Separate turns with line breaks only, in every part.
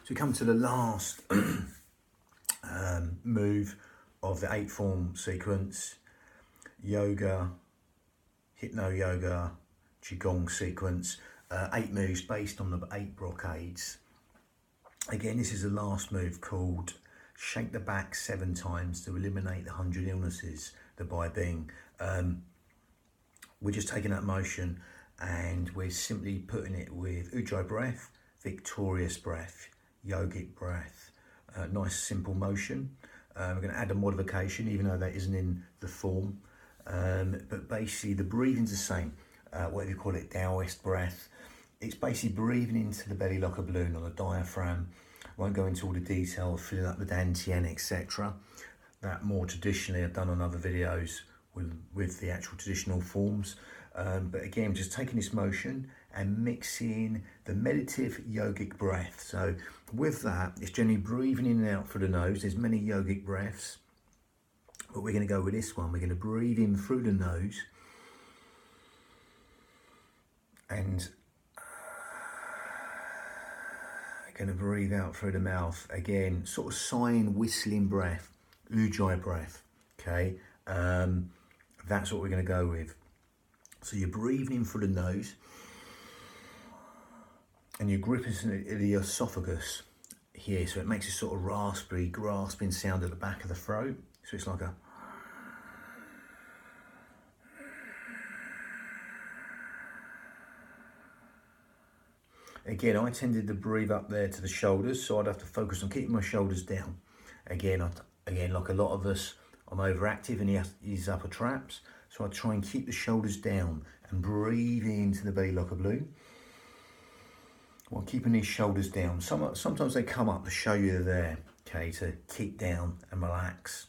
So we come to the last move of the 8-form sequence, yoga, hypno yoga, qigong sequence, 8 moves based on the 8 brocades. Again, this is the last move called shake the back 7 times to eliminate the 100 illnesses, the by being. We're just taking that motion and we're simply putting it with Ujjayi breath, victorious breath, yogic breath. Nice simple motion. We're going to add a modification even though that isn't in the form. But basically the breathing's the same. Whatever you call it, Taoist breath. It's basically breathing into the belly like a balloon on the diaphragm. Won't go into all the detail, filling up the dantian, etc. That more traditionally I've done on other videos with the actual traditional forms. But again, just taking this motion and mixing the meditative yogic breath. So with that, it's generally breathing in and out through the nose. There's many yogic breaths, but we're going to go with this one. We're going to breathe in through the nose and going to breathe out through the mouth. Again, sort of sighing, whistling breath, Ujjayi breath, okay? That's what we're going to go with. So you're breathing in through the nose and you're gripping the esophagus here, so it makes a sort of raspy, grasping sound at the back of the throat. So it's like a... Again, I tended to breathe up there to the shoulders, so I'd have to focus on keeping my shoulders down. Again, like a lot of us, I'm overactive in these upper traps, so I try and keep the shoulders down and breathe into the belly like a balloon while keeping these shoulders down. Sometimes they come up to show you they're there, okay, to keep down and relax.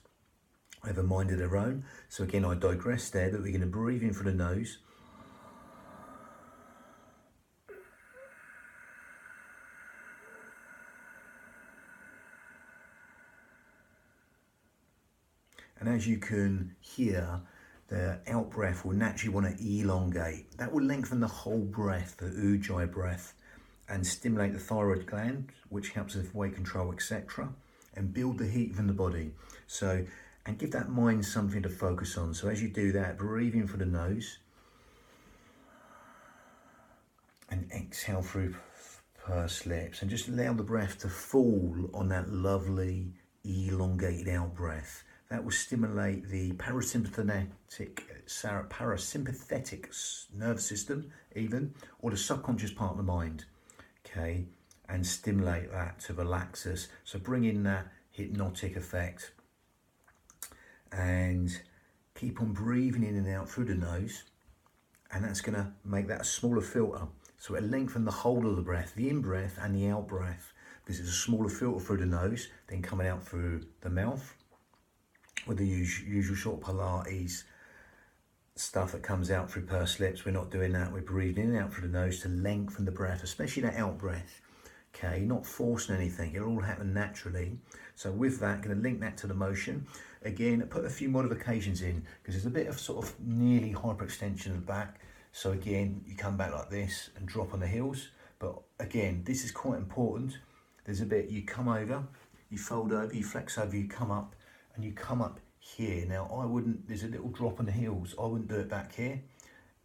I have a mind of their own. So again, I digress there, but we're going to breathe in through the nose. And as you can hear, the out breath will naturally want to elongate. That will lengthen the whole breath, the Ujjayi breath, and stimulate the thyroid gland, which helps with weight control, etc., and build the heat within the body. So, and give that mind something to focus on. So as you do that, breathe in through the nose and exhale through pursed lips, and just allow the breath to fall on that lovely elongated out breath. That will stimulate the parasympathetic nervous system even, or the subconscious part of the mind, okay, and stimulate that to relax us. So bring in that hypnotic effect and keep on breathing in and out through the nose, and that's going to make that a smaller filter. So it'll lengthen the whole of the breath, the in-breath and the out-breath, because it's a smaller filter through the nose, then coming out through the mouth, with the usual sort of Pilates stuff that comes out through pursed lips. We're not doing that. We're breathing in and out through the nose to lengthen the breath, especially that out breath. Okay, not forcing anything. It'll all happen naturally. So with that, going to link that to the motion. Again, put a few modifications in because there's a bit of sort of nearly hyperextension of the back. So again, you come back like this and drop on the heels. But again, this is quite important. There's a bit, you come over, you fold over, you flex over, you come up, and you come up here. Now I wouldn't, there's a little drop on the heels, I wouldn't do it back here.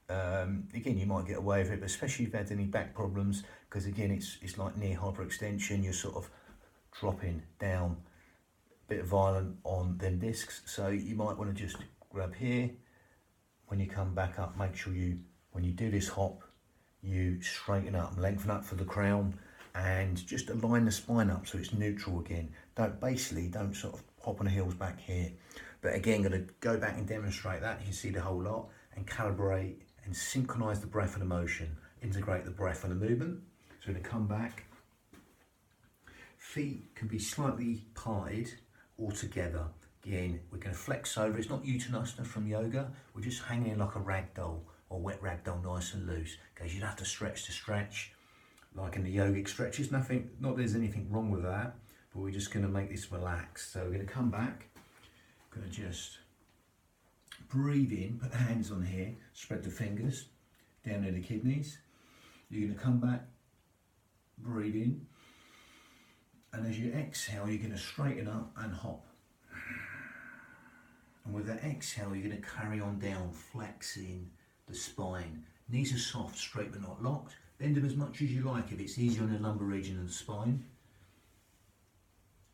Again, you might get away with it, but especially if you've had any back problems, because again, it's like near hyperextension, you're sort of dropping down, a bit violent on them discs. So you might want to just grab here. When you come back up, make sure you, when you do this hop, you straighten up and lengthen up for the crown, and just align the spine up so it's neutral again. Don't sort of hop on the heels back here. But again, going to go back and demonstrate that. You can see the whole lot, and calibrate and synchronize the breath and the motion, integrate the breath and the movement. So we're going to come back. Feet can be slightly parted or together. Again, we're going to flex over. It's not Uttanasana from yoga. We're just hanging like a rag doll, or wet rag doll, nice and loose. Okay, you'd have to stretch, like in the yogic stretches. Not there's anything wrong with that, but we're just going to make this relax. So we're going to come back. Going to just breathe in, put the hands on here, spread the fingers down near the kidneys. You're going to come back, breathe in, And as you exhale, you're going to straighten up and hop. And with that exhale, you're going to carry on down, flexing the spine. Knees are soft, straight but not locked. Bend them as much as you like if it's easier on the lumbar region of the spine.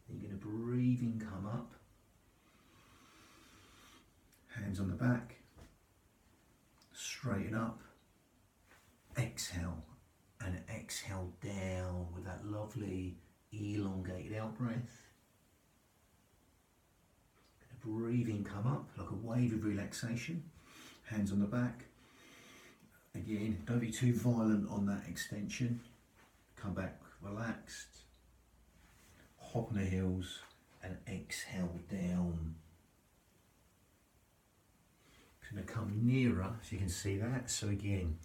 You're going to breathe in, come up. Hands on the back. Straighten up. Exhale. And exhale down with that lovely elongated out breath. Breathe in, come up like a wave of relaxation. Hands on the back. Again, don't be too violent on that extension. Come back relaxed. Hop on the heels and exhale down. It's going to come nearer, so you can see that. So again,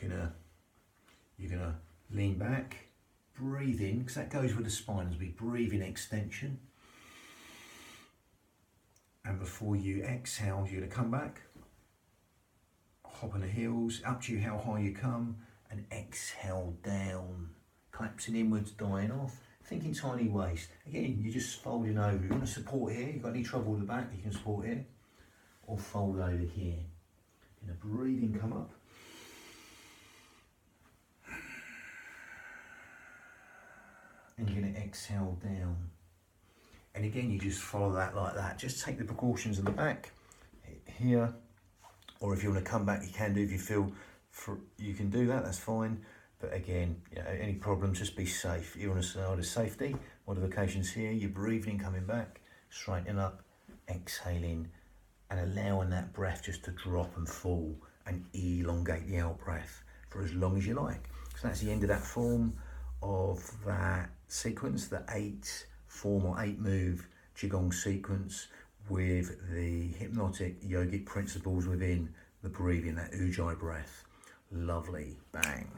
you're gonna lean back, breathe in, because that goes with the spine as we breathe in extension. And before you exhale, you're going to come back, hop on the heels, up to you how high you come, and exhale down, collapsing inwards, dying off, thinking tiny waist. Again, you're just folding over. You want to support here, you've got any trouble with the back, you can support here, or fold over here. You're going to breathe in, come up. And you're going to exhale down. And again, you just follow that like that. Just take the precautions in the back, here, or if you want to come back, you can do. If you feel you can do that, that's fine. But again, any problems, just be safe. You're on a side of safety. Modifications here, you're breathing, coming back, straightening up, exhaling, and allowing that breath just to drop and fall and elongate the out breath for as long as you like. So that's the end of that form of that sequence, the 8 form or 8 move Qigong sequence with the hypnotic yogic principles within the breathing, that Ujjayi breath. Lovely. Bang.